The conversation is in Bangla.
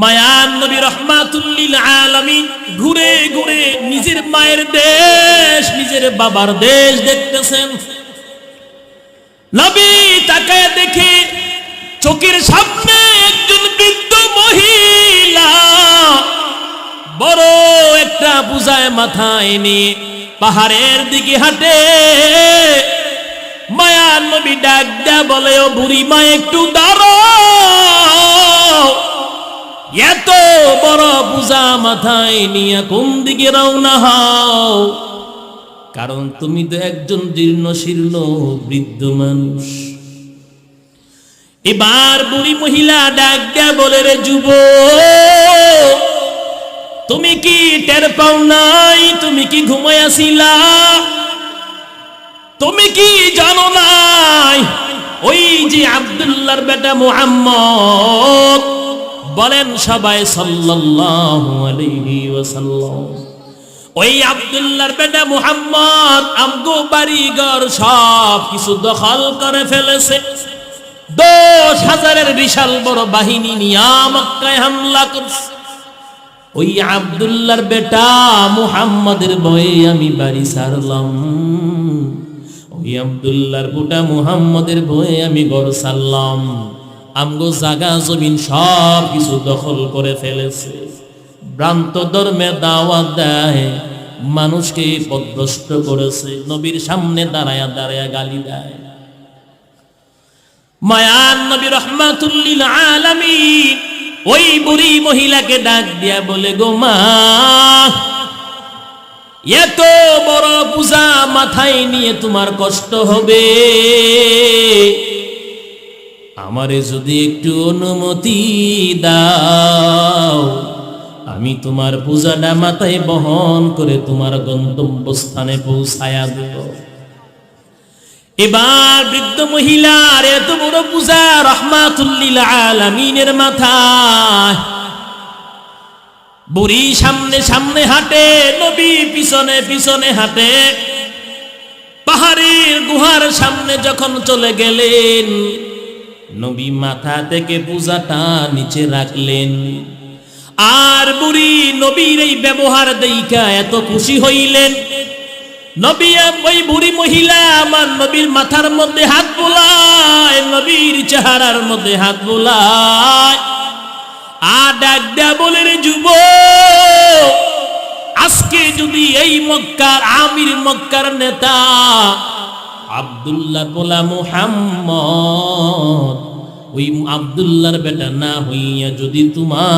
মায়ান নবী রাহমাতুল লিল আলামিন ঘুরে ঘুরে নিজের মায়ের দেশ, নিজের বাবার দেশ দেখতেছেন। নবী তাকায় দেখে চোখের সামনে একজন বৃদ্ধ মহিলা বড় একটা বোঝায় মাথায় নিয়ে পাহাড়ের দিকে হাঁটে। মায়ার নবী ডাক দেয়া বলে, ও বুড়ি মা একটু দাঁড়াও, এত বড় বোঝা মাথায় নিয়ে কোন দিকে রওনা হও? কারণ তুমি তো একজন জীর্ণ শীর্ণ বৃদ্ধ মানুষ। এবার বুড়ি মহিলা ডাক দেয়া বলে, রে যুবক, তুমি কি টের পাও নাই? তুমি কি ঘুমাইয়াছিলা? তুমি কি জানো নাই ওই যে আব্দুল্লাহর বেটা মুহাম্মদ, বলেন সবাই সাল্লাল্লাহু আলাইহি ওয়াসাল্লাম, ওই আব্দুল্লাহর বেটা মুহাম্মদ আমগো বাড়ি ঘর সব কিছু দখল করে ফেলেছে। 10,000-এর বিশাল বড় বাহিনী নিয়ে মক্কায় হামলা করছে। ওই আব্দুল্লাহর বেটা মুহাম্মদের ভয়ে আমি বাড়ি ছাড়লাম, ওই আব্দুল্লাহর বেটা মুহাম্মদের ভয়ে আমি ঘর ছাড়লাম। আমগো জায়গা জমিন সব কিছু দখল করে ফেলেছে। ভ্রান্ত ধর্মে দাওয়াত দেয়, মানুষকে পথভ্রষ্ট করেছে, নবীর সামনে দাঁড়ায়া দাঁড়ায়া গালি দেয়। মায়ান নবী রাহমাতুল লিল আলামিন ওই বুড়ি মহিলাকে ডাক দিয়া বলে, গো মা, এত বড় বোঝা মাথায় নিয়ে তোমার কষ্ট হবে, আমারে যদি একটু অনুমতি দাও, আমি তোমার বোঝাটা মাথায় বহন করে তোমার গন্তব্যস্থানে পৌঁছায়া দেব। এবার বৃদ্ধ মহিলার এত বড় বোঝা রাহমাতুল লিল আলামিনের মাথায়। বুড়ি সামনে সামনে হাঁটে, নবী পিছনে পিছনে হাঁটে। পাহাড়ের গুহার সামনে যখন চলে গেলেন, নবী মাথা থেকে বোঝাটা নিচে রাখলেন। আর বুড়ি নবীর এই ব্যবহার দেইখা এত খুশি হইলেন। নবী ওই বুড়ি মহিলা আমার নবীর মাথার মধ্যে হাত বোলায়, নবীর চেহারার মধ্যে হাত বোলায়, আর ডাক দেয়া বলে, রে যুবক, আজকে যদি এই মক্কার আমির, মক্কার নেতা আব্দুল্লাহ পোলা মুহাম্মদ, ওই আব্দুল্লাহর বেটা না হইয়া যদি তোমার